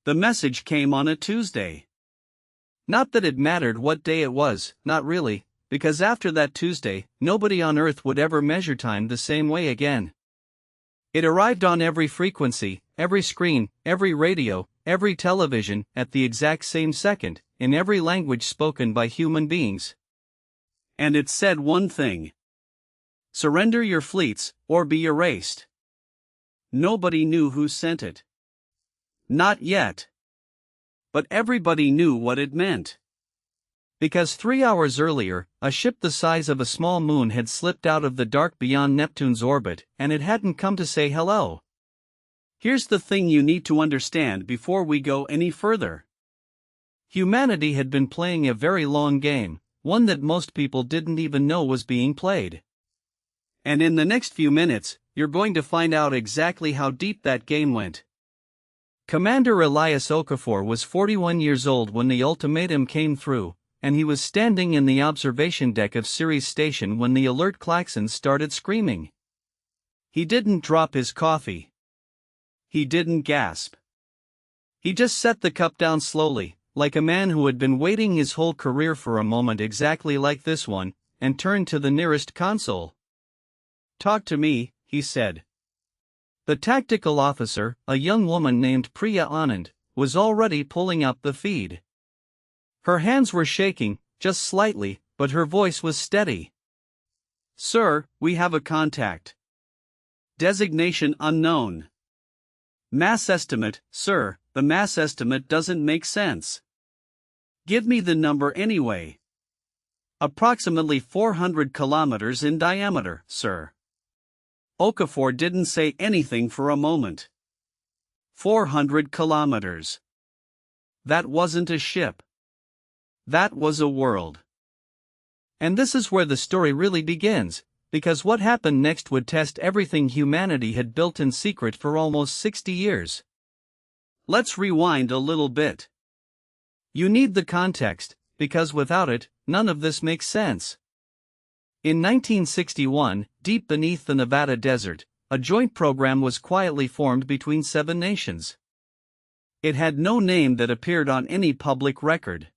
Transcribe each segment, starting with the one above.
The message came on a Tuesday. Not that it mattered what day it was, not really, because after that Tuesday, nobody on Earth would ever measure time the same way again. It arrived on every frequency, every screen, every radio, every television, at the exact same second, in every language spoken by human beings. And it said one thing: surrender your fleets, or be erased. Nobody knew who sent it. Not yet. But everybody knew what it meant. Because 3 hours earlier, a ship the size of a small moon had slipped out of the dark beyond Neptune's orbit, and it hadn't come to say hello. Here's the thing you need to understand before we go any further. Humanity had been playing a very long game, one that most people didn't even know was being played. And in the next few minutes, you're going to find out exactly how deep that game went. Commander Elias Okafor was 41 years old when the ultimatum came through, and he was standing in the observation deck of Ceres Station when the alert klaxons started screaming. He didn't drop his coffee. He didn't gasp. He just set the cup down slowly, like a man who had been waiting his whole career for a moment exactly like this one, and turned to the nearest console. "Talk to me," he said. The tactical officer, a young woman named Priya Anand, was already pulling up the feed. Her hands were shaking, just slightly, but her voice was steady. "Sir, we have a contact. Designation unknown. Mass estimate, sir, the mass estimate doesn't make sense. Give me the number anyway. Approximately 400 kilometers in diameter, sir." Okafor didn't say anything for a moment. 400 kilometers. That wasn't a ship. That was a world. And this is where the story really begins, because what happened next would test everything humanity had built in secret for almost 60 years. Let's rewind a little bit. You need the context, because without it, none of this makes sense. In 1961, deep beneath the Nevada desert, a joint program was quietly formed between 7 nations. It had no name that appeared on any public record.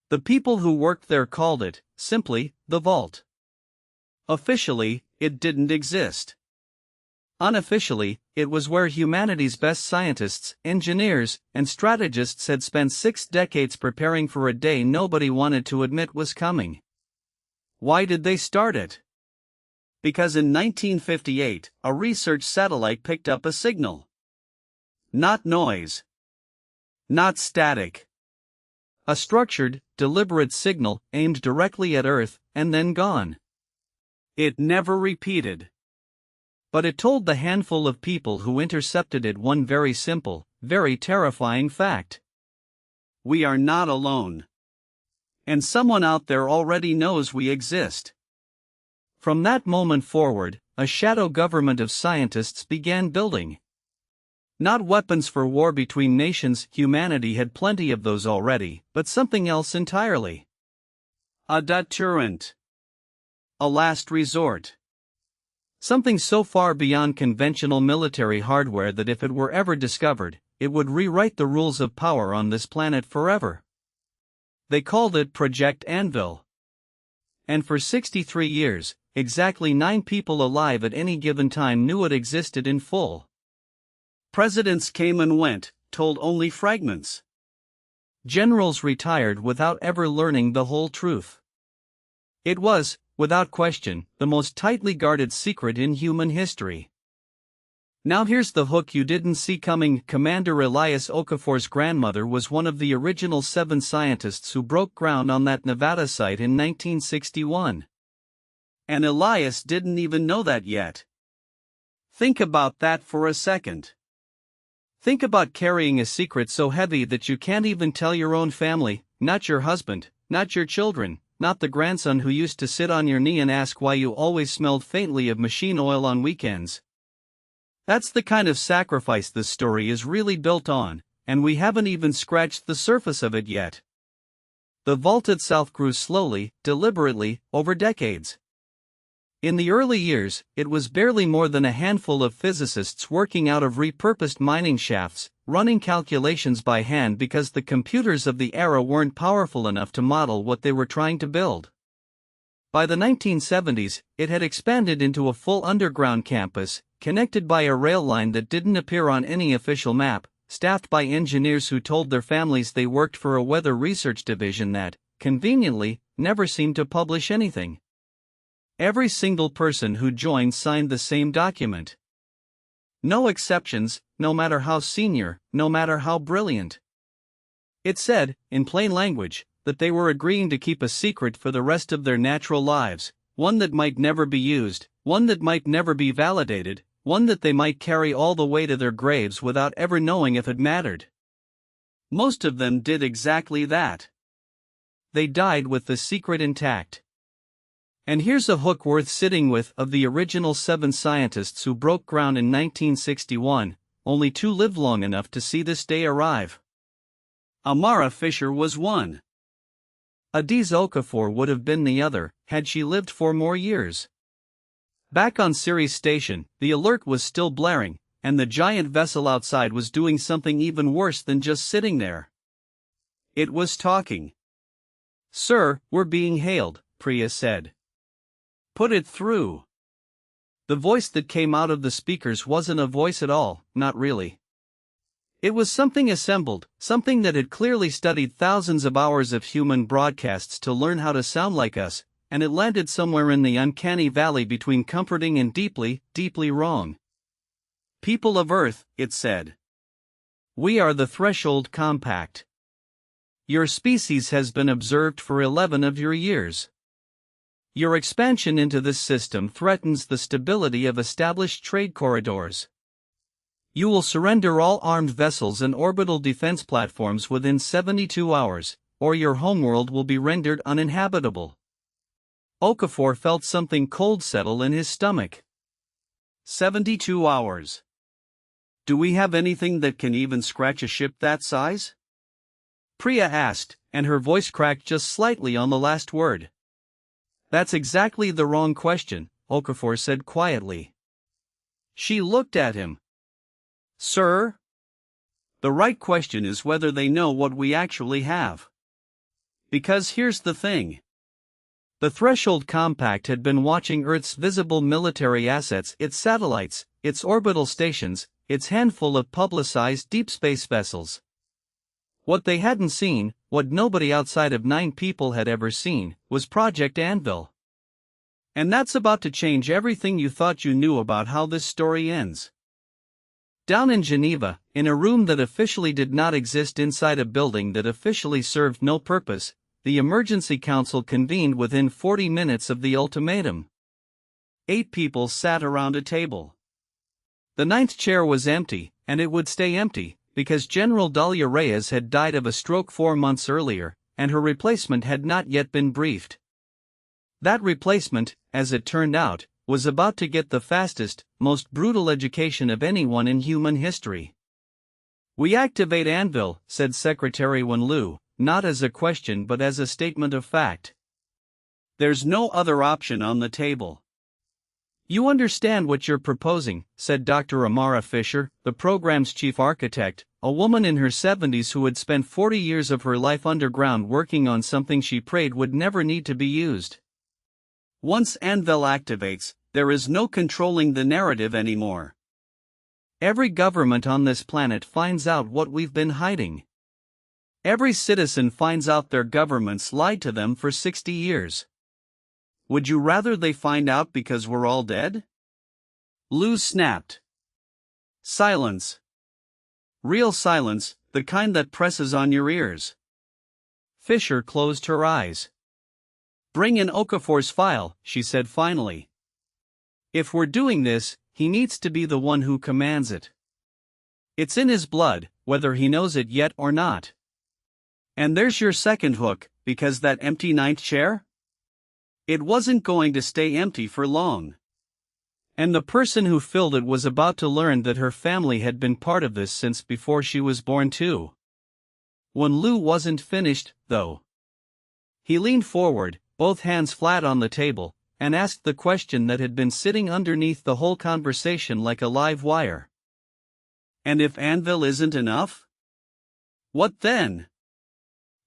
The people who worked there called it, simply, the Vault. Officially, it didn't exist. Unofficially, it was where humanity's best scientists, engineers, and strategists had spent 6 decades preparing for a day nobody wanted to admit was coming. Why did they start it? Because in 1958, a research satellite picked up a signal. Not noise. Not static. A structured, deliberate signal aimed directly at Earth, and then gone. It never repeated. But it told the handful of people who intercepted it one very simple, very terrifying fact. We are not alone. And someone out there already knows we exist. From that moment forward, a shadow government of scientists began building. Not weapons for war between nations, humanity had plenty of those already, but something else entirely. A deterrent. A last resort. Something so far beyond conventional military hardware that if it were ever discovered, it would rewrite the rules of power on this planet forever. They called it Project Anvil. And for 63 years, exactly 9 people alive at any given time knew it existed in full. Presidents came and went, told only fragments. Generals retired without ever learning the whole truth. It was, without question, the most tightly guarded secret in human history. Now here's the hook you didn't see coming. Commander Elias Okafor's grandmother was one of the original 7 scientists who broke ground on that Nevada site in 1961. And Elias didn't even know that yet. Think about that for a second. Think about carrying a secret so heavy that you can't even tell your own family, not your husband, not your children, not the grandson who used to sit on your knee and ask why you always smelled faintly of machine oil on weekends. That's the kind of sacrifice this story is really built on, and we haven't even scratched the surface of it yet. The vault itself grew slowly, deliberately, over decades. In the early years, it was barely more than a handful of physicists working out of repurposed mining shafts, running calculations by hand because the computers of the era weren't powerful enough to model what they were trying to build. By the 1970s, it had expanded into a full underground campus, connected by a rail line that didn't appear on any official map, staffed by engineers who told their families they worked for a weather research division that, conveniently, never seemed to publish anything. Every single person who joined signed the same document. No exceptions, no matter how senior, no matter how brilliant. It said, in plain language, that they were agreeing to keep a secret for the rest of their natural lives, one that might never be used, one that might never be validated, one that they might carry all the way to their graves without ever knowing if it mattered. Most of them did exactly that. They died with the secret intact. And here's a hook worth sitting with. Of the original 7 scientists who broke ground in 1961, only 2 lived long enough to see this day arrive. Amara Fisher was one. Adiz Okafor would have been the other, had she lived 4 more years. Back on Ceres Station, the alert was still blaring, and the giant vessel outside was doing something even worse than just sitting there. It was talking. "Sir, we're being hailed," Priya said. "Put it through." The voice that came out of the speakers wasn't a voice at all, not really. It was something assembled, something that had clearly studied thousands of hours of human broadcasts to learn how to sound like us, and it landed somewhere in the uncanny valley between comforting and deeply, deeply wrong. "People of Earth," it said. "We are the Threshold Compact. Your species has been observed for 11 of your years. Your expansion into this system threatens the stability of established trade corridors. You will surrender all armed vessels and orbital defense platforms within 72 hours, or your homeworld will be rendered uninhabitable." Okafor felt something cold settle in his stomach. 72 hours. Do we have anything that can even scratch a ship that size? Priya asked, and her voice cracked just slightly on the last word. That's exactly the wrong question, Okafor said quietly. She looked at him. Sir? The right question is whether they know what we actually have. Because here's the thing. The Threshold Compact had been watching Earth's visible military assets, its satellites, its orbital stations, its handful of publicized deep space vessels. What they hadn't seen, what nobody outside of 9 people had ever seen, was Project Anvil. And that's about to change everything you thought you knew about how this story ends. Down in Geneva, in a room that officially did not exist inside a building that officially served no purpose, the Emergency Council convened within 40 minutes of the ultimatum. 8 people sat around a table. The 9th chair was empty, and it would stay empty, because General Dalia Reyes had died of a stroke 4 months earlier, and her replacement had not yet been briefed. That replacement, as it turned out, was about to get the fastest, most brutal education of anyone in human history. "We activate Anvil," said Secretary Wenlu, not as a question but as a statement of fact. "There's no other option on the table." "You understand what you're proposing," said Dr. Amara Fisher, the program's chief architect, a woman in her 70s who had spent 40 years of her life underground working on something she prayed would never need to be used. "Once Anvil activates, there is no controlling the narrative anymore. Every government on this planet finds out what we've been hiding. Every citizen finds out their governments lied to them for 60 years. Would you rather they find out because we're all dead?" Lou snapped. Silence. Real silence, the kind that presses on your ears. Fisher closed her eyes. "Bring in Okafor's file," she said finally. "If we're doing this, he needs to be the one who commands it. It's in his blood, whether he knows it yet or not. And there's your second hook, because that empty 9th chair? It wasn't going to stay empty for long. And the person who filled it was about to learn that her family had been part of this since before she was born too." Wenlu wasn't finished, though. He leaned forward, both hands flat on the table, and asked the question that had been sitting underneath the whole conversation like a live wire. And if Anvil isn't enough? What then?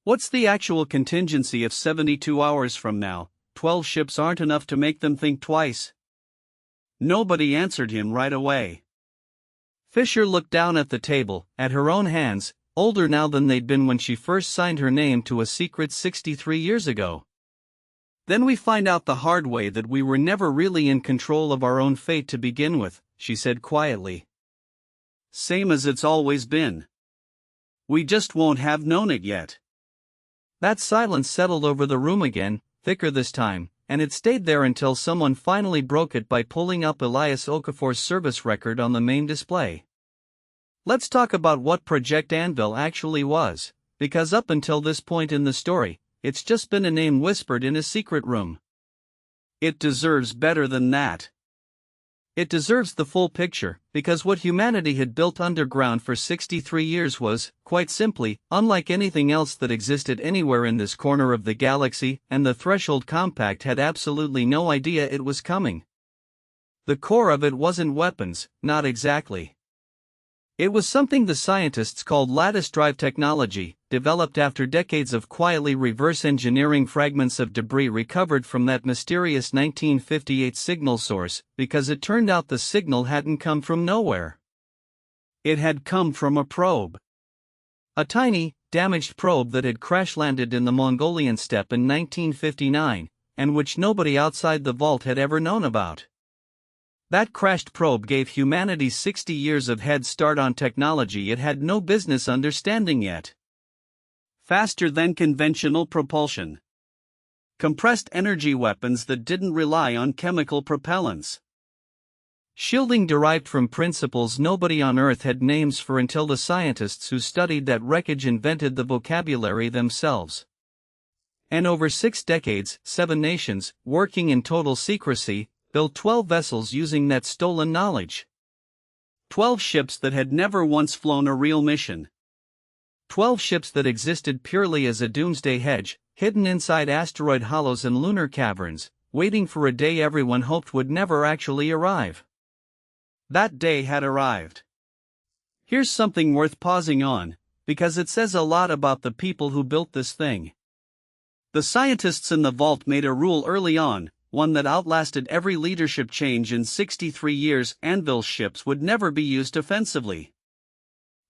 What's the actual contingency if 72 hours from now, 12 ships aren't enough to make them think twice? Nobody answered him right away. Fisher looked down at the table, at her own hands, older now than they'd been when she first signed her name to a secret 63 years ago. Then we find out the hard way that we were never really in control of our own fate to begin with, she said quietly. Same as it's always been. We just won't have known it yet. That silence settled over the room again, thicker this time, and it stayed there until someone finally broke it by pulling up Elias Okafor's service record on the main display. Let's talk about what Project Anvil actually was, because up until this point in the story, it's just been a name whispered in a secret room. It deserves better than that. It deserves the full picture, because what humanity had built underground for 63 years was, quite simply, unlike anything else that existed anywhere in this corner of the galaxy, and the Threshold Compact had absolutely no idea it was coming. The core of it wasn't weapons, not exactly. It was something the scientists called lattice drive technology, developed after decades of quietly reverse engineering fragments of debris recovered from that mysterious 1958 signal source, because it turned out the signal hadn't come from nowhere. It had come from a probe. A tiny, damaged probe that had crash-landed in the Mongolian steppe in 1959, and which nobody outside the vault had ever known about. That crashed probe gave humanity 60 years of head start on technology it had no business understanding yet. Faster than conventional propulsion. Compressed energy weapons that didn't rely on chemical propellants. Shielding derived from principles nobody on Earth had names for until the scientists who studied that wreckage invented the vocabulary themselves. And over 6 decades, 7 nations, working in total secrecy, built 12 vessels using that stolen knowledge. 12 ships that had never once flown a real mission. 12 ships that existed purely as a doomsday hedge, hidden inside asteroid hollows and lunar caverns, waiting for a day everyone hoped would never actually arrive. That day had arrived. Here's something worth pausing on, because it says a lot about the people who built this thing. The scientists in the vault made a rule early on, one that outlasted every leadership change in 63 years. Anvil's ships would never be used offensively.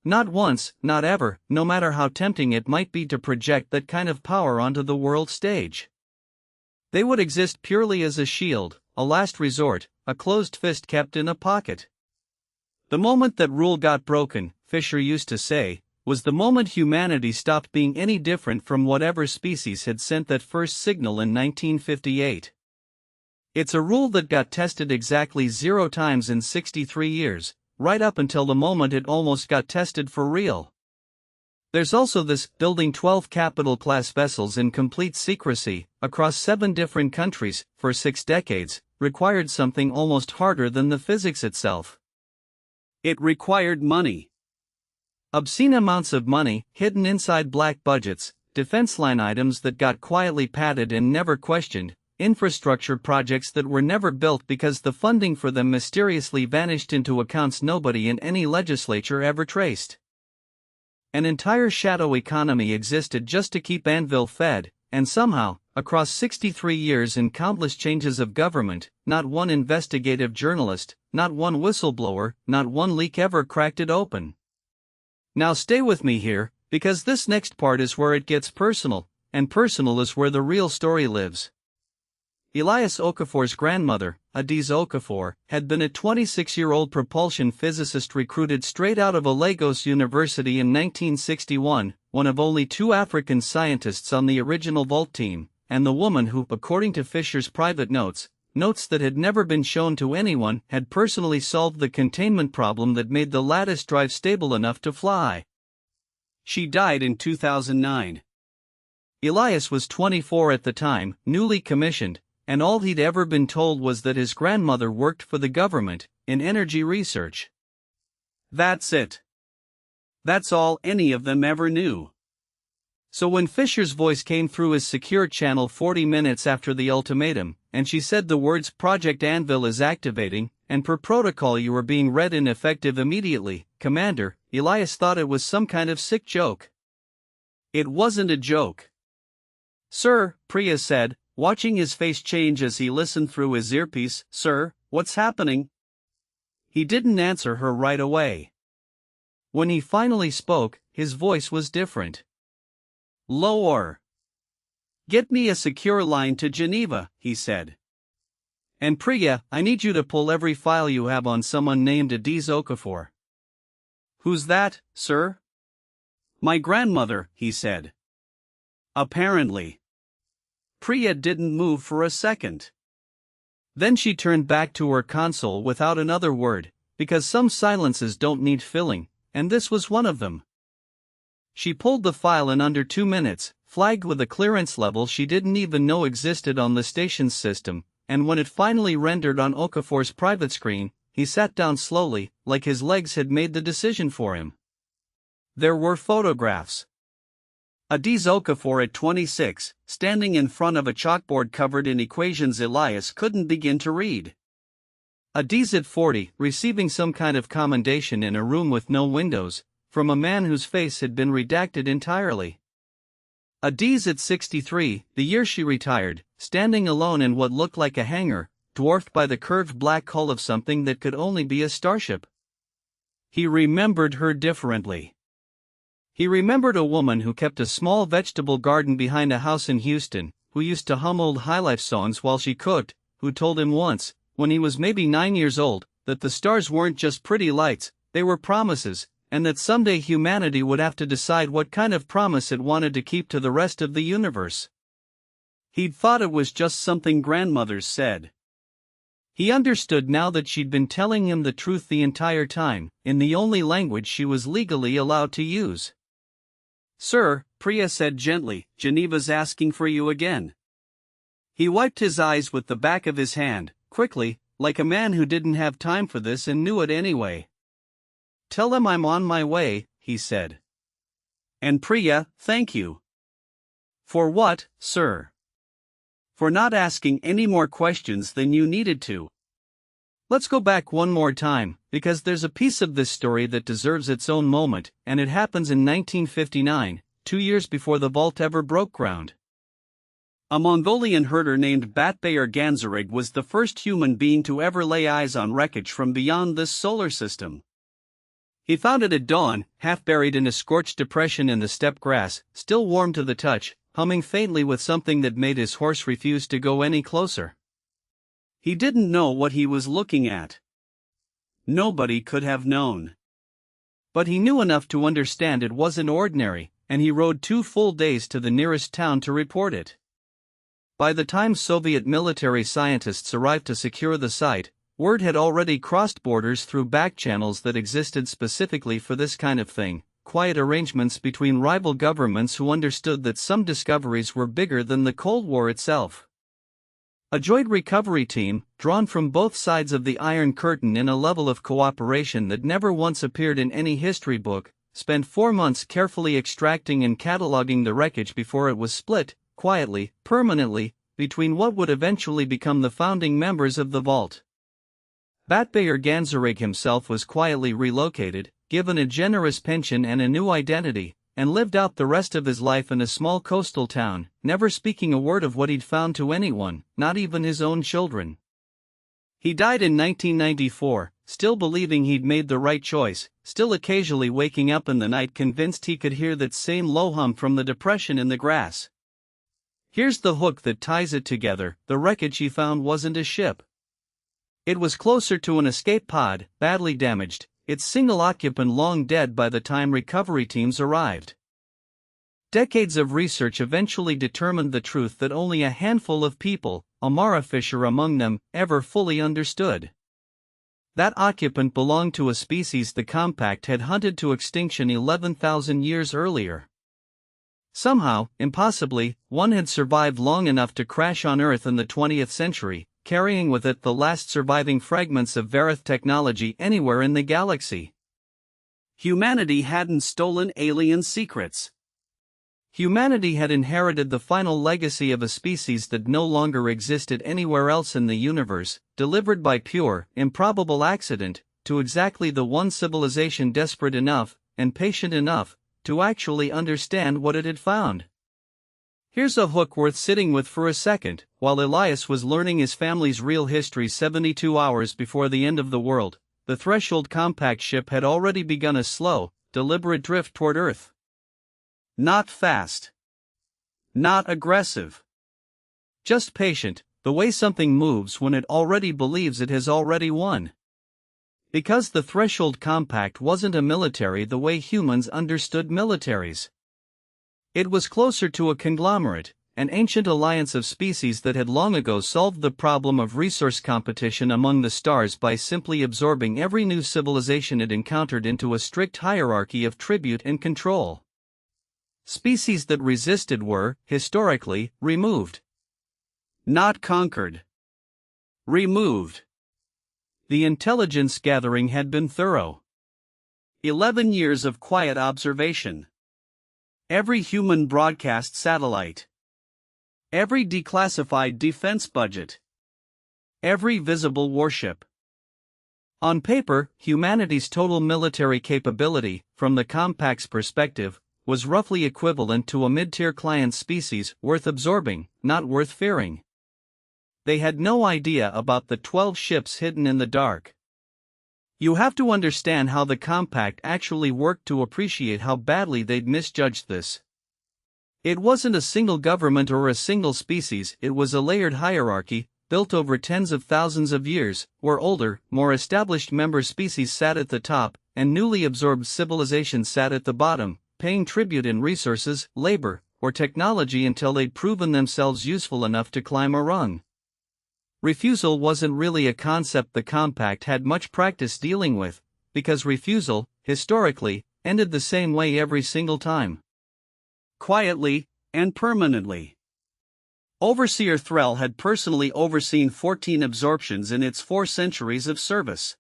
Not once, not ever, no matter how tempting it might be to project that kind of power onto the world stage. They would exist purely as a shield, a last resort, a closed fist kept in a pocket. The moment that rule got broken, Fisher used to say, was the moment humanity stopped being any different from whatever species had sent that first signal in 1958. It's a rule that got tested exactly 0 times in 63 years, right up until the moment it almost got tested for real. There's also this, building 12 capital-class vessels in complete secrecy, across 7 different countries, for 6 decades, required something almost harder than the physics itself. It required money. Obscene amounts of money, hidden inside black budgets, defense line items that got quietly padded and never questioned, infrastructure projects that were never built because the funding for them mysteriously vanished into accounts nobody in any legislature ever traced. An entire shadow economy existed just to keep Anvil fed, and somehow, across 63 years and countless changes of government, not one investigative journalist, not one whistleblower, not one leak ever cracked it open. Now stay with me here, because this next part is where it gets personal, and personal is where the real story lives. Elias Okafor's grandmother, Adiz Okafor, had been a 26-year-old propulsion physicist recruited straight out of a Lagos University in 1961, one of only 2 African scientists on the original Vault team, and the woman who, according to Fisher's private notes that had never been shown to anyone, had personally solved the containment problem that made the lattice drive stable enough to fly. She died in 2009. Elias was 24 at the time, newly commissioned, and all he'd ever been told was that his grandmother worked for the government, in energy research. That's it. That's all any of them ever knew. So when Fisher's voice came through his secure channel 40 minutes after the ultimatum, and she said the words "Project Anvil is activating, and per protocol you are being read and effective immediately, Commander," Elias thought it was some kind of sick joke. It wasn't a joke. "Sir," Priya said, watching his face change as he listened through his earpiece, "Sir, what's happening?" He didn't answer her right away. When he finally spoke, his voice was different. "Lower. Get me a secure line to Geneva," he said. "And Priya, I need you to pull every file you have on someone named Adiz Okafor." "Who's that, sir?" "My grandmother," he said. "Apparently." Priya didn't move for a second. Then she turned back to her console without another word, because some silences don't need filling, and this was one of them. She pulled the file in under 2 minutes, flagged with a clearance level she didn't even know existed on the station's system, and when it finally rendered on Okafor's private screen, he sat down slowly, like his legs had made the decision for him. There were photographs. Adiz Okafor at 26, standing in front of a chalkboard covered in equations Elias couldn't begin to read. Adiz at 40, receiving some kind of commendation in a room with no windows, from a man whose face had been redacted entirely. Adiz at 63, the year she retired, standing alone in what looked like a hangar, dwarfed by the curved black hull of something that could only be a starship. He remembered her differently. He remembered a woman who kept a small vegetable garden behind a house in Houston, who used to hum old highlife songs while she cooked, who told him once, when he was maybe 9 years old, that the stars weren't just pretty lights, they were promises, and that someday humanity would have to decide what kind of promise it wanted to keep to the rest of the universe. He'd thought it was just something grandmothers said. He understood now that she'd been telling him the truth the entire time, in the only language she was legally allowed to use. "Sir," Priya said gently, "Geneva's asking for you again." He wiped his eyes with the back of his hand, quickly, like a man who didn't have time for this and knew it anyway. "Tell them I'm on my way," he said. "And Priya, thank you." "For what, sir?" "For not asking any more questions than you needed to." Let's go back one more time, because there's a piece of this story that deserves its own moment, and it happens in 1959, 2 years before the vault ever broke ground. A Mongolian herder named Batbayer Ganzerig was the first human being to ever lay eyes on wreckage from beyond this solar system. He found it at dawn, half buried in a scorched depression in the steppe grass, still warm to the touch, humming faintly with something that made his horse refuse to go any closer. He didn't know what he was looking at. Nobody could have known. But he knew enough to understand it wasn't ordinary, and he rode 2 full days to the nearest town to report it. By the time Soviet military scientists arrived to secure the site, word had already crossed borders through back channels that existed specifically for this kind of thing, quiet arrangements between rival governments who understood that some discoveries were bigger than the Cold War itself. A joint recovery team, drawn from both sides of the Iron Curtain in a level of cooperation that never once appeared in any history book, spent 4 months carefully extracting and cataloging the wreckage before it was split, quietly, permanently, between what would eventually become the founding members of the vault. Batbayer Ganzerig himself was quietly relocated, given a generous pension and a new identity, and lived out the rest of his life in a small coastal town, never speaking a word of what he'd found to anyone, not even his own children. He died in 1994, still believing he'd made the right choice, still occasionally waking up in the night convinced he could hear that same low hum from the depression in the grass. Here's the hook that ties it together: the wreckage he found wasn't a ship. It was closer to an escape pod, badly damaged, its single occupant long dead by the time recovery teams arrived. Decades of research eventually determined the truth that only a handful of people, Amara Fisher among them, ever fully understood. That occupant belonged to a species the Compact had hunted to extinction 11,000 years earlier. Somehow, impossibly, one had survived long enough to crash on Earth in the 20th century, carrying with it the last surviving fragments of Varith technology anywhere in the galaxy. Humanity hadn't stolen alien secrets. Humanity had inherited the final legacy of a species that no longer existed anywhere else in the universe, delivered by pure, improbable accident, to exactly the one civilization desperate enough, and patient enough, to actually understand what it had found. Here's a hook worth sitting with for a second. While Elias was learning his family's real history 72 hours before the end of the world, the Threshold compact ship had already begun a slow, deliberate drift toward Earth. Not fast. Not aggressive. Just patient, the way something moves when it already believes it has already won. Because the Threshold compact wasn't a military the way humans understood militaries. It was closer to a conglomerate, an ancient alliance of species that had long ago solved the problem of resource competition among the stars by simply absorbing every new civilization it encountered into a strict hierarchy of tribute and control. Species that resisted were, historically, removed. Not conquered. Removed. The intelligence gathering had been thorough. 11 years of quiet observation. Every human broadcast satellite. Every declassified defense budget. Every visible warship. On paper, humanity's total military capability, from the compact's perspective, was roughly equivalent to a mid-tier client species worth absorbing, not worth fearing. They had no idea about the 12 ships hidden in the dark. You have to understand how the compact actually worked to appreciate how badly they'd misjudged this. It wasn't a single government or a single species, it was a layered hierarchy, built over tens of thousands of years, where older, more established member species sat at the top, and newly absorbed civilizations sat at the bottom, paying tribute in resources, labor, or technology until they'd proven themselves useful enough to climb a rung. Refusal wasn't really a concept the compact had much practice dealing with, because refusal, historically, ended the same way every single time. Quietly, and permanently. Overseer Threll had personally overseen 14 absorptions in its 4 centuries of service.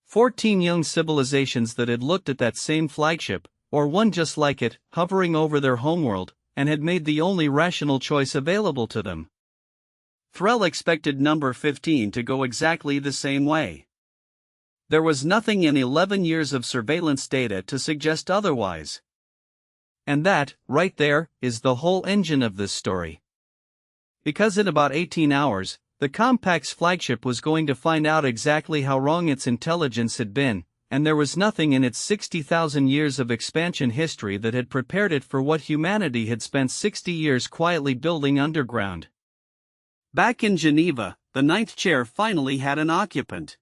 14 young civilizations that had looked at that same flagship, or one just like it, hovering over their homeworld, and had made the only rational choice available to them. Threll expected number 15 to go exactly the same way. There was nothing in 11 years of surveillance data to suggest otherwise. And that, right there, is the whole engine of this story. Because in about 18 hours, the compact's flagship was going to find out exactly how wrong its intelligence had been, and there was nothing in its 60,000 years of expansion history that had prepared it for what humanity had spent 60 years quietly building underground. Back in Geneva, the 9th chair finally had an occupant.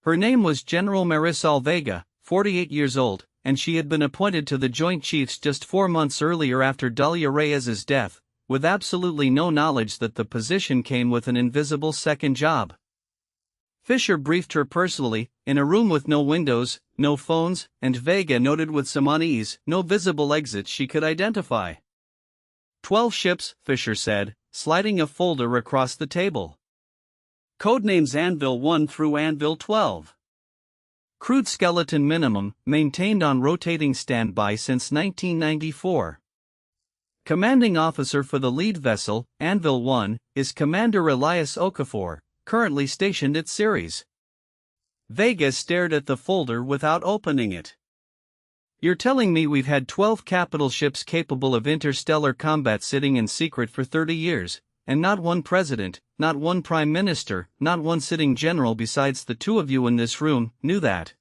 Her name was General Marisol Vega, 48 years old, and she had been appointed to the Joint Chiefs just 4 months earlier after Dalia Reyes's death, with absolutely no knowledge that the position came with an invisible second job. Fisher briefed her personally, in a room with no windows, no phones, and Vega noted with some unease, no visible exits she could identify. 12 ships, Fisher said, sliding a folder across the table. Codenames Anvil 1 through Anvil 12. Crude skeleton minimum, maintained on rotating standby since 1994. Commanding officer for the lead vessel, Anvil 1, is Commander Elias Okafor, currently stationed at Ceres. Vega stared at the folder without opening it. You're telling me we've had 12 capital ships capable of interstellar combat sitting in secret for 30 years, and not one president, not one prime minister, not one sitting general besides the 2 of you in this room, knew that.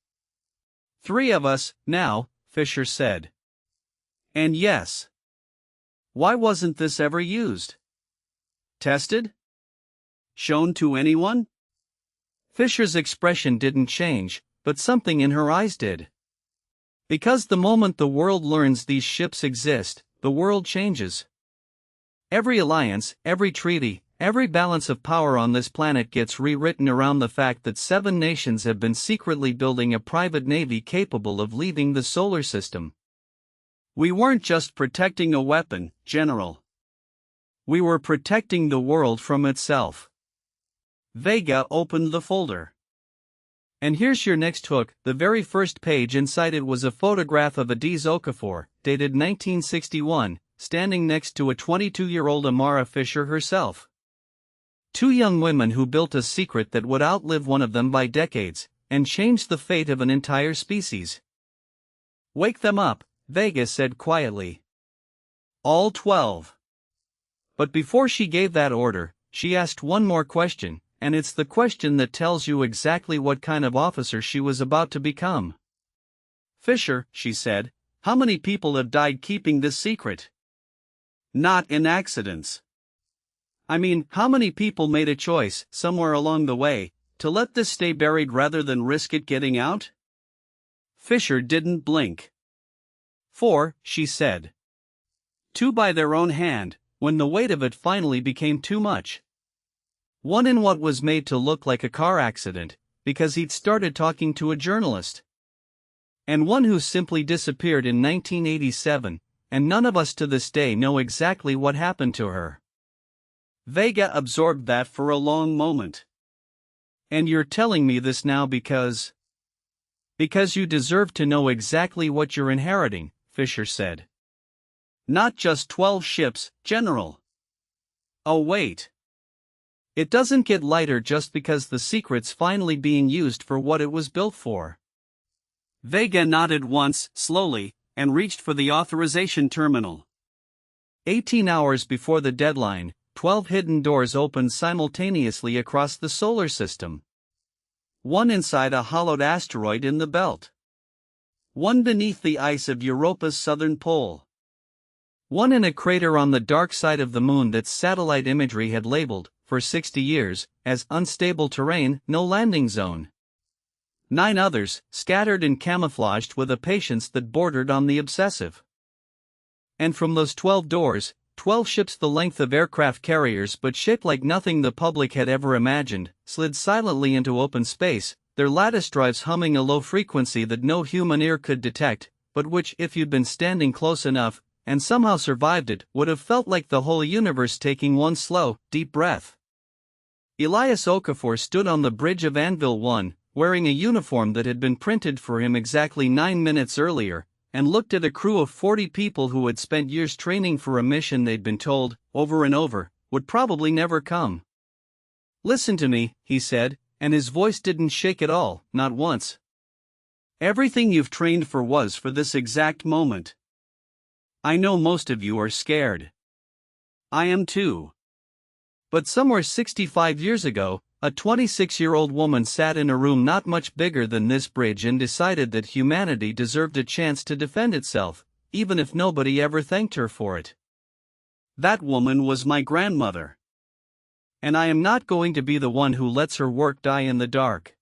3 of us, now, Fisher said. And yes. Why wasn't this ever used? Tested? Shown to anyone? Fisher's expression didn't change, but something in her eyes did. Because the moment the world learns these ships exist, the world changes. Every alliance, every treaty, every balance of power on this planet gets rewritten around the fact that 7 nations have been secretly building a private navy capable of leaving the solar system. We weren't just protecting a weapon, General. We were protecting the world from itself. Vega opened the folder. And here's your next hook. The very first page inside it was a photograph of Adiz Okafor, dated 1961, standing next to a 22-year-old Amara Fisher herself. Two young women who built a secret that would outlive one of them by decades, and change the fate of an entire species. Wake them up, Vega said quietly. All 12. But before she gave that order, she asked one more question, and it's the question that tells you exactly what kind of officer she was about to become. Fisher, she said, how many people have died keeping this secret? Not in accidents. I mean, how many people made a choice, somewhere along the way, to let this stay buried rather than risk it getting out? Fisher didn't blink. 4, she said. 2 by their own hand, when the weight of it finally became too much. 1 in what was made to look like a car accident, because he'd started talking to a journalist. And 1 who simply disappeared in 1987, and none of us to this day know exactly what happened to her. Vega absorbed that for a long moment. And you're telling me this now because you deserve to know exactly what you're inheriting, Fisher said. Not just 12 ships, General. Oh wait. It doesn't get lighter just because the secret's finally being used for what it was built for. Vega nodded once, slowly, and reached for the authorization terminal. 18 hours before the deadline, 12 hidden doors opened simultaneously across the solar system. 1 inside a hollowed asteroid in the belt. 1 beneath the ice of Europa's southern pole. 1 in a crater on the dark side of the moon that satellite imagery had labeled, for 60 years, as unstable terrain, no landing zone. 9 others, scattered and camouflaged with a patience that bordered on the obsessive. And from those 12 doors, 12 ships the length of aircraft carriers but shaped like nothing the public had ever imagined, slid silently into open space, their lattice drives humming a low frequency that no human ear could detect, but which, if you'd been standing close enough, and somehow survived it, would have felt like the whole universe taking one slow, deep breath. Elias Okafor stood on the bridge of Anvil 1, wearing a uniform that had been printed for him exactly 9 minutes earlier, and looked at a crew of 40 people who had spent years training for a mission they'd been told, over and over, would probably never come. Listen to me, he said, and his voice didn't shake at all, not once. Everything you've trained for was for this exact moment. I know most of you are scared. I am too. But somewhere 65 years ago, a 26-year-old woman sat in a room not much bigger than this bridge and decided that humanity deserved a chance to defend itself, even if nobody ever thanked her for it. That woman was my grandmother. And I am not going to be the one who lets her work die in the dark.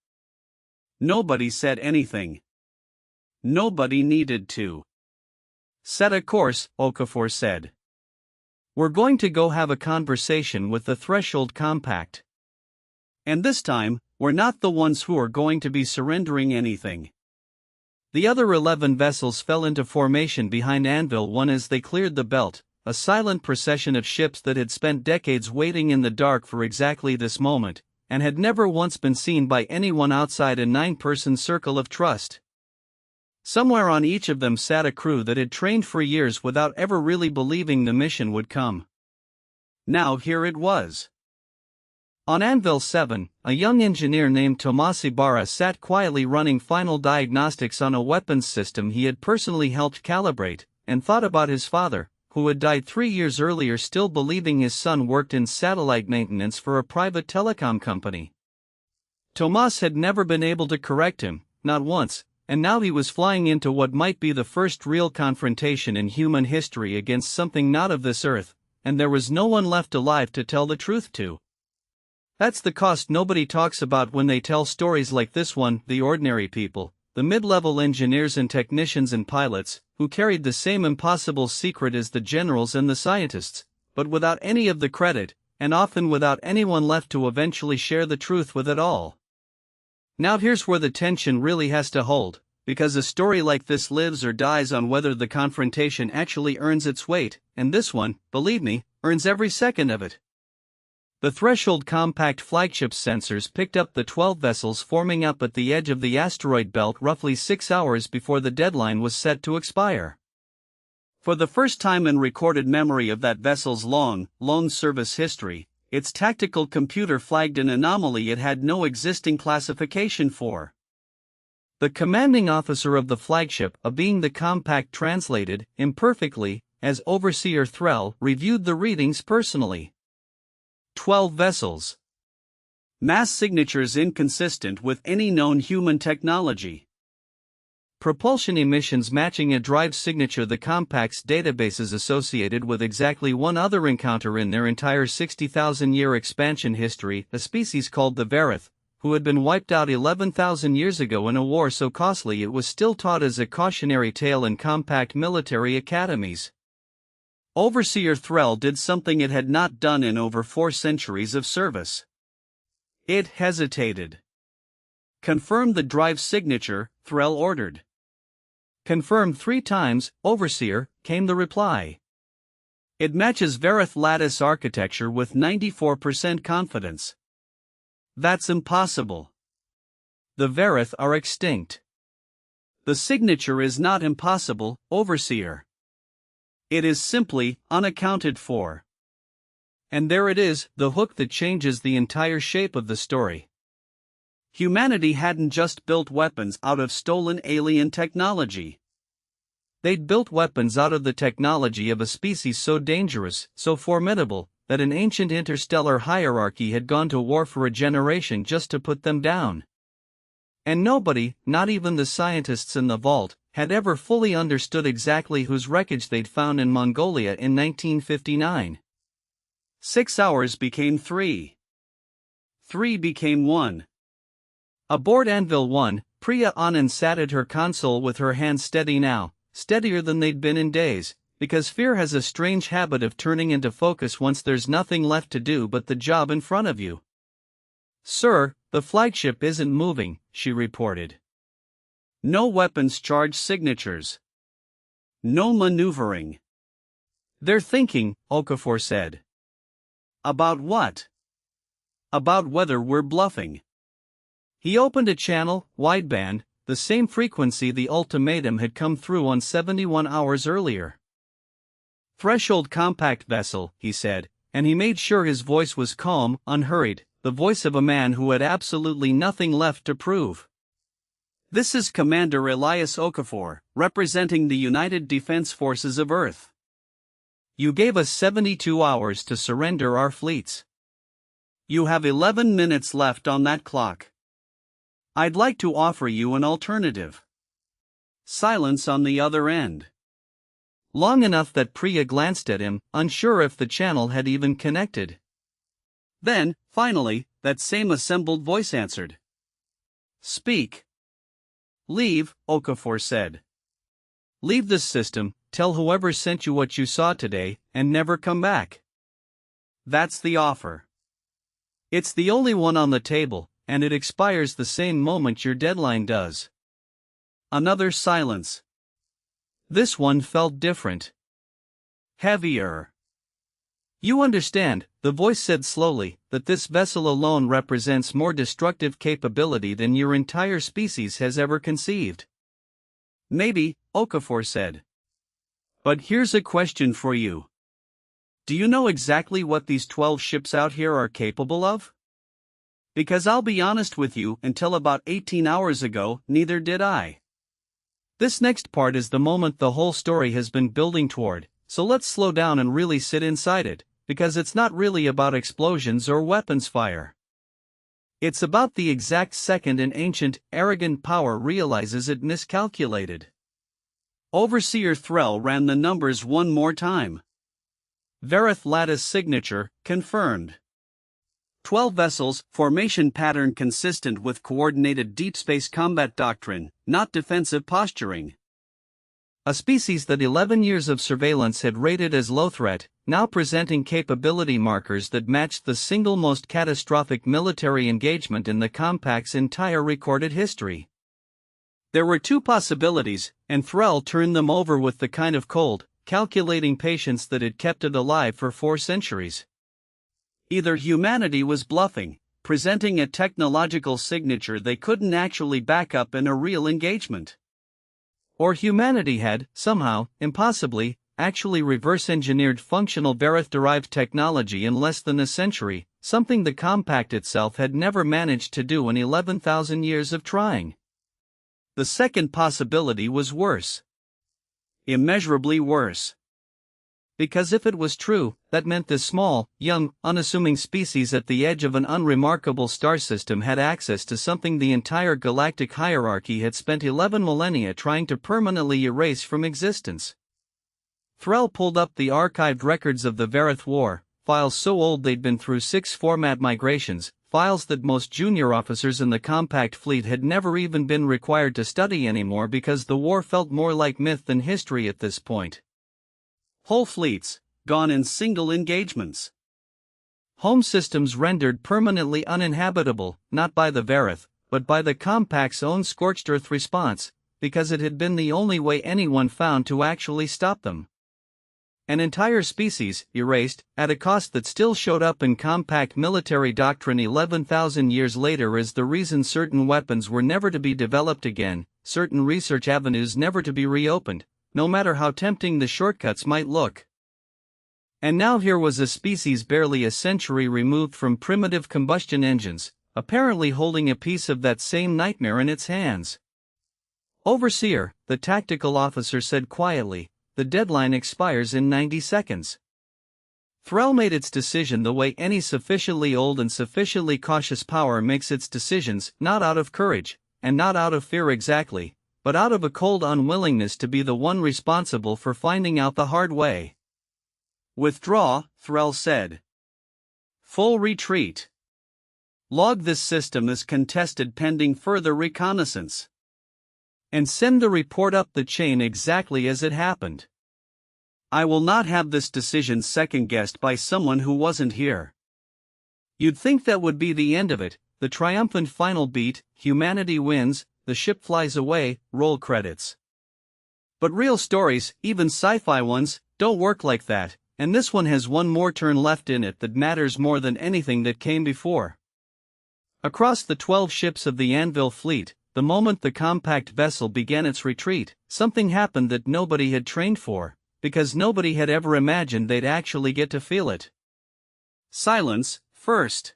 Nobody said anything. Nobody needed to. Set a course, Okafor said. We're going to go have a conversation with the Threshold Compact. And this time, we're not the ones who are going to be surrendering anything. The other 11 vessels fell into formation behind Anvil 1 as they cleared the belt, a silent procession of ships that had spent decades waiting in the dark for exactly this moment, and had never once been seen by anyone outside a 9-person circle of trust. Somewhere on each of them sat a crew that had trained for years without ever really believing the mission would come. Now here it was. On Anvil 7, a young engineer named Tomas Ibarra sat quietly running final diagnostics on a weapons system he had personally helped calibrate, and thought about his father, who had died 3 years earlier, still believing his son worked in satellite maintenance for a private telecom company. Tomas had never been able to correct him, not once, and now he was flying into what might be the first real confrontation in human history against something not of this earth, and there was no one left alive to tell the truth to. That's the cost nobody talks about when they tell stories like this one: the ordinary people, the mid-level engineers and technicians and pilots, who carried the same impossible secret as the generals and the scientists, but without any of the credit, and often without anyone left to eventually share the truth with it all. Now here's where the tension really has to hold, because a story like this lives or dies on whether the confrontation actually earns its weight, and this one, believe me, earns every second of it. The Threshold compact flagship sensors picked up the 12 vessels forming up at the edge of the asteroid belt roughly 6 hours before the deadline was set to expire. For the first time in recorded memory of that vessel's long service history, its tactical computer flagged an anomaly it had no existing classification for. The commanding officer of the flagship, a being the compact translated, imperfectly, as Overseer Threll, reviewed the readings personally. 12 vessels. Mass signatures inconsistent with any known human technology. Propulsion emissions matching a drive signature. The compact's databases associated with exactly one other encounter in their entire 60,000-year expansion history, a species called the Verith, who had been wiped out 11,000 years ago in a war so costly it was still taught as a cautionary tale in compact military academies. Overseer Threll did something it had not done in over 4 centuries of service. It hesitated. "Confirm the drive signature," Threll ordered. "Confirm 3 times, Overseer," came the reply. "It matches Verith lattice architecture with 94% confidence." "That's impossible. The Verith are extinct." "The signature is not impossible, Overseer. It is simply unaccounted for." And there it is, the hook that changes the entire shape of the story. Humanity hadn't just built weapons out of stolen alien technology. They'd built weapons out of the technology of a species so dangerous, so formidable, that an ancient interstellar hierarchy had gone to war for a generation just to put them down. And nobody, not even the scientists in the vault, had ever fully understood exactly whose wreckage they'd found in Mongolia in 1959. 6 hours became 3. 3 became 1. Aboard Anvil 1, Priya Anand sat at her console with her hands steady now, steadier than they'd been in days, because fear has a strange habit of turning into focus once there's nothing left to do but the job in front of you. "Sir, the flagship isn't moving," she reported. "No weapons charge signatures. No maneuvering." "They're thinking," Okafor said. "About what?" "About whether we're bluffing." He opened a channel, wideband, the same frequency the ultimatum had come through on 71 hours earlier. "Threshold compact vessel," he said, and he made sure his voice was calm, unhurried, the voice of a man who had absolutely nothing left to prove. "This is Commander Elias Okafor, representing the United Defense Forces of Earth. You gave us 72 hours to surrender our fleets. You have 11 minutes left on that clock. I'd like to offer you an alternative." Silence on the other end. Long enough that Priya glanced at him, unsure if the channel had even connected. Then, finally, that same assembled voice answered. "Speak." "Leave," Okafor said. "Leave this system, tell whoever sent you what you saw today, and never come back. That's the offer. It's the only one on the table, and it expires the same moment your deadline does." Another silence. This one felt different. Heavier. "You understand," the voice said slowly, "that this vessel alone represents more destructive capability than your entire species has ever conceived." "Maybe," Okafor said. "But here's a question for you. Do you know exactly what these 12 ships out here are capable of? Because I'll be honest with you, until about 18 hours ago, neither did I. This next part is the moment the whole story has been building toward, so let's slow down and really sit inside it, because it's not really about explosions or weapons fire. It's about the exact second an ancient, arrogant power realizes it miscalculated." Overseer Threll ran the numbers one more time. Verith lattice signature, confirmed. 12 vessels, formation pattern consistent with coordinated deep space combat doctrine, not defensive posturing. A species that 11 years of surveillance had rated as low threat, now presenting capability markers that matched the single most catastrophic military engagement in the compact's entire recorded history. There were 2 possibilities, and Threll turned them over with the kind of cold, calculating patience that had kept it alive for 4 centuries. Either humanity was bluffing, presenting a technological signature they couldn't actually back up in a real engagement. Or humanity had, somehow, impossibly, actually reverse-engineered functional Verith-derived technology in less than a century, something the compact itself had never managed to do in 11,000 years of trying. The second possibility was worse. Immeasurably worse. Because if it was true, that meant this small, young, unassuming species at the edge of an unremarkable star system had access to something the entire galactic hierarchy had spent 11 millennia trying to permanently erase from existence. Thrall pulled up the archived records of the Verith War, files so old they'd been through 6 format migrations, files that most junior officers in the compact fleet had never even been required to study anymore because the war felt more like myth than history at this point. Whole fleets, gone in single engagements. Home systems rendered permanently uninhabitable, not by the Verith, but by the compact's own scorched earth response, because it had been the only way anyone found to actually stop them. An entire species, erased, at a cost that still showed up in compact military doctrine 11,000 years later as the reason certain weapons were never to be developed again, certain research avenues never to be reopened, no matter how tempting the shortcuts might look. And now here was a species barely a century removed from primitive combustion engines, apparently holding a piece of that same nightmare in its hands. Overseer, the tactical officer said quietly, the deadline expires in 90 seconds. Thrall made its decision the way any sufficiently old and sufficiently cautious power makes its decisions, not out of courage, and not out of fear exactly, but out of a cold unwillingness to be the one responsible for finding out the hard way. Withdraw, Thrall said. Full retreat. Log this system as contested pending further reconnaissance. And send the report up the chain exactly as it happened. I will not have this decision second-guessed by someone who wasn't here. You'd think that would be the end of it, the triumphant final beat, humanity wins, the ship flies away, roll credits. But real stories, even sci-fi ones, don't work like that, and this one has one more turn left in it that matters more than anything that came before. Across the 12 ships of the Anvil fleet, the moment the compact vessel began its retreat, something happened that nobody had trained for, because nobody had ever imagined they'd actually get to feel it. Silence, first.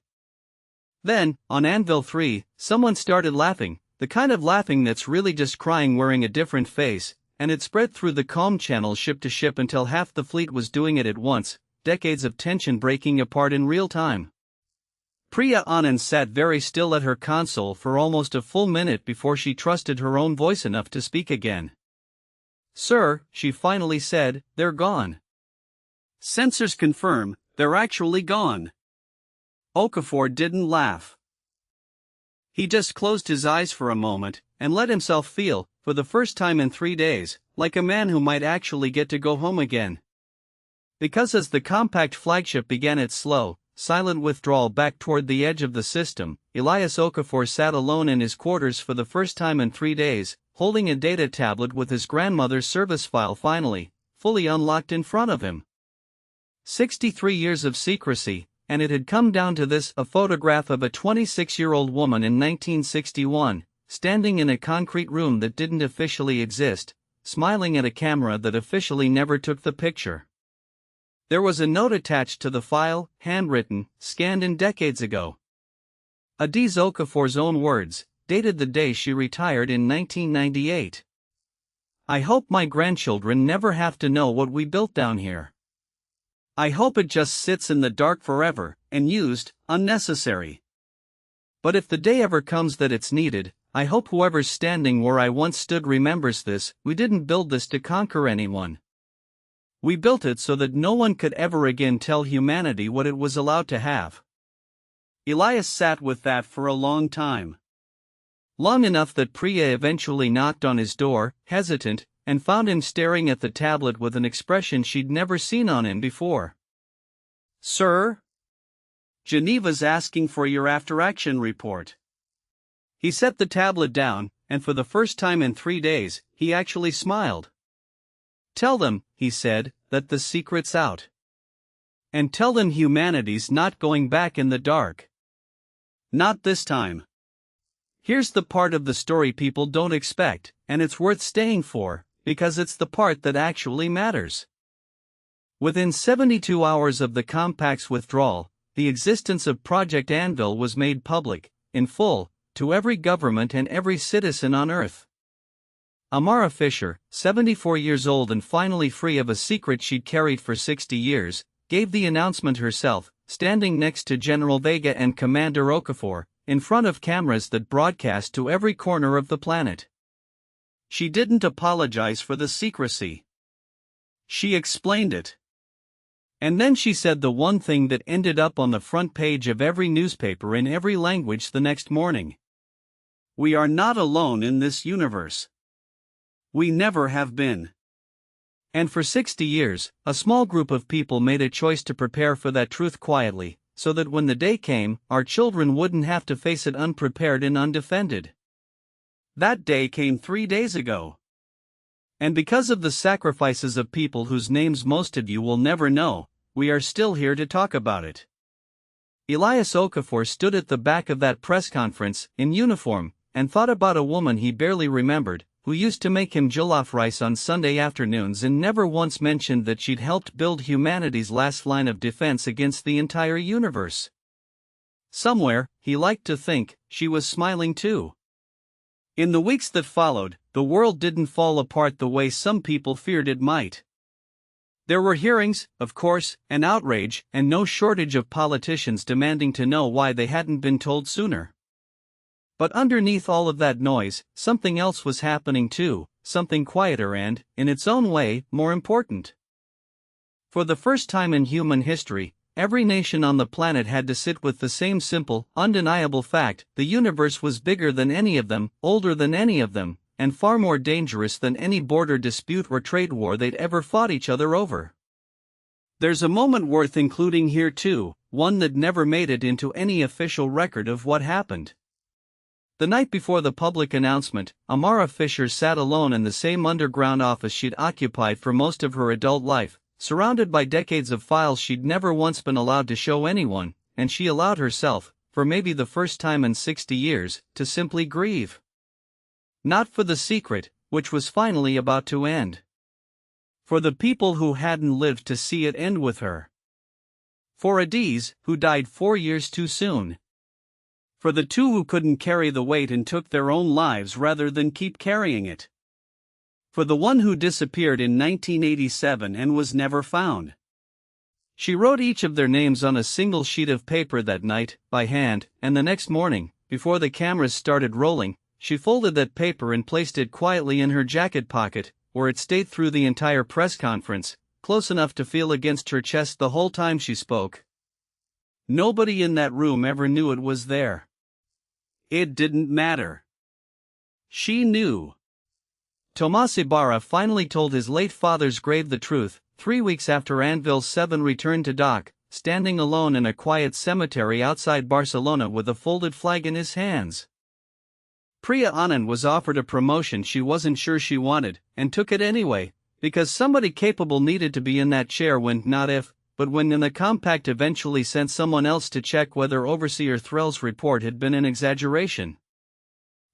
Then, on Anvil 3, someone started laughing, the kind of laughing that's really just crying wearing a different face, and it spread through the comm channel ship to ship until half the fleet was doing it at once, decades of tension breaking apart in real time. Priya Anand sat very still at her console for almost a full minute before she trusted her own voice enough to speak again. Sir, she finally said, they're gone. Sensors confirm, they're actually gone. Okafor didn't laugh. He just closed his eyes for a moment, and let himself feel, for the first time in 3 days, like a man who might actually get to go home again. Because as the compact flagship began its slow, silent withdrawal back toward the edge of the system, Elias Okafor sat alone in his quarters for the first time in 3 days, holding a data tablet with his grandmother's service file finally, fully unlocked in front of him. 63 years of secrecy, and it had come down to this: a photograph of a 26-year-old woman in 1961, standing in a concrete room that didn't officially exist, smiling at a camera that officially never took the picture. There was a note attached to the file, handwritten, scanned in decades ago. Adiz Okafor's own words, dated the day she retired in 1998. I hope my grandchildren never have to know what we built down here. I hope it just sits in the dark forever, unused, unnecessary. But if the day ever comes that it's needed, I hope whoever's standing where I once stood remembers this: we didn't build this to conquer anyone. We built it so that no one could ever again tell humanity what it was allowed to have. Elias sat with that for a long time. Long enough that Priya eventually knocked on his door, hesitant, and found him staring at the tablet with an expression she'd never seen on him before. Sir? Geneva's asking for your after-action report. He set the tablet down, and for the first time in 3 days, he actually smiled. Tell them, he said, that the secret's out. And tell them humanity's not going back in the dark. Not this time. Here's the part of the story people don't expect, and it's worth staying for, because it's the part that actually matters. Within 72 hours of the Compact's withdrawal, the existence of Project Anvil was made public, in full, to every government and every citizen on Earth. Amara Fisher, 74 years old and finally free of a secret she'd carried for 60 years, gave the announcement herself, standing next to General Vega and Commander Okafor, in front of cameras that broadcast to every corner of the planet. She didn't apologize for the secrecy. She explained it. And then she said the one thing that ended up on the front page of every newspaper in every language the next morning. We are not alone in this universe. We never have been. And for 60 years, a small group of people made a choice to prepare for that truth quietly, so that when the day came, our children wouldn't have to face it unprepared and undefended. That day came 3 days ago. And because of the sacrifices of people whose names most of you will never know, we are still here to talk about it. Elias Okafor stood at the back of that press conference, in uniform, and thought about a woman he barely remembered, who used to make him jollof rice on Sunday afternoons and never once mentioned that she'd helped build humanity's last line of defense against the entire universe. Somewhere, he liked to think, she was smiling too. In the weeks that followed, the world didn't fall apart the way some people feared it might. There were hearings, of course, and outrage, and no shortage of politicians demanding to know why they hadn't been told sooner. But underneath all of that noise, something else was happening too, something quieter and, in its own way, more important. For the first time in human history, every nation on the planet had to sit with the same simple, undeniable fact: the universe was bigger than any of them, older than any of them, and far more dangerous than any border dispute or trade war they'd ever fought each other over. There's a moment worth including here too, one that never made it into any official record of what happened. The night before the public announcement, Amara Fisher sat alone in the same underground office she'd occupied for most of her adult life, surrounded by decades of files she'd never once been allowed to show anyone, and she allowed herself, for maybe the first time in 60 years, to simply grieve. Not for the secret, which was finally about to end. For the people who hadn't lived to see it end with her. For Adiz, who died 4 years too soon. For the two who couldn't carry the weight and took their own lives rather than keep carrying it. For the one who disappeared in 1987 and was never found. She wrote each of their names on a single sheet of paper that night, by hand, and the next morning, before the cameras started rolling, she folded that paper and placed it quietly in her jacket pocket, where it stayed through the entire press conference, close enough to feel against her chest the whole time she spoke. Nobody in that room ever knew it was there. It didn't matter. She knew. Tomas Ibarra finally told his late father's grave the truth, 3 weeks after Anvil 7 returned to dock, standing alone in a quiet cemetery outside Barcelona with a folded flag in his hands. Priya Anand was offered a promotion she wasn't sure she wanted, and took it anyway, because somebody capable needed to be in that chair when, not if, but when the Compact eventually sent someone else to check whether Overseer Threll's report had been an exaggeration.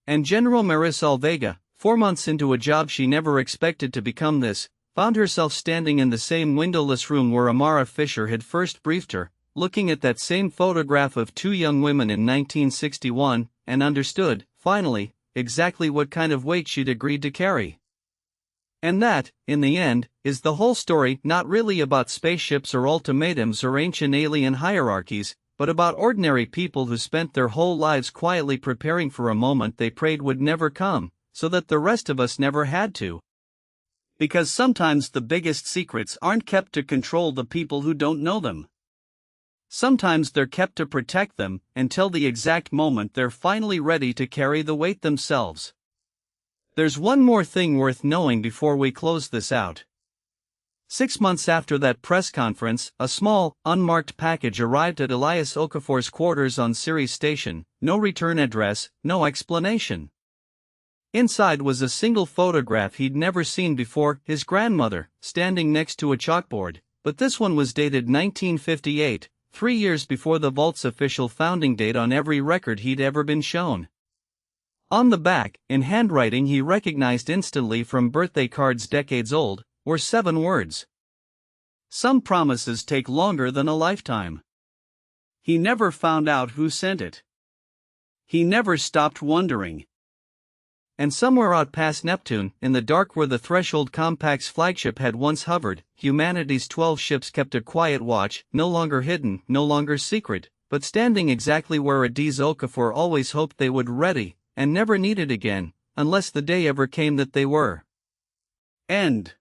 And General Marisol Vega, 4 months into a job she never expected to become this, found herself standing in the same windowless room where Amara Fisher had first briefed her, looking at that same photograph of 2 young women in 1961, and understood, finally, exactly what kind of weight she'd agreed to carry. And that, in the end, is the whole story, not really about spaceships or ultimatums or ancient alien hierarchies, but about ordinary people who spent their whole lives quietly preparing for a moment they prayed would never come, so that the rest of us never had to. Because sometimes the biggest secrets aren't kept to control the people who don't know them. Sometimes they're kept to protect them, until the exact moment they're finally ready to carry the weight themselves. There's one more thing worth knowing before we close this out. 6 months after that press conference, a small, unmarked package arrived at Elias Okafor's quarters on Ceres Station, no return address, no explanation. Inside was a single photograph he'd never seen before, his grandmother, standing next to a chalkboard, but this one was dated 1958, 3 years before the vault's official founding date on every record he'd ever been shown. On the back, in handwriting he recognized instantly from birthday cards decades old, were 7 words. Some promises take longer than a lifetime. He never found out who sent it. He never stopped wondering. And somewhere out past Neptune, in the dark where the Threshold Compact's flagship had once hovered, humanity's 12 ships kept a quiet watch, no longer hidden, no longer secret, but standing exactly where Adiz Okafor always hoped they would ready, and never needed again, unless the day ever came that they were. End.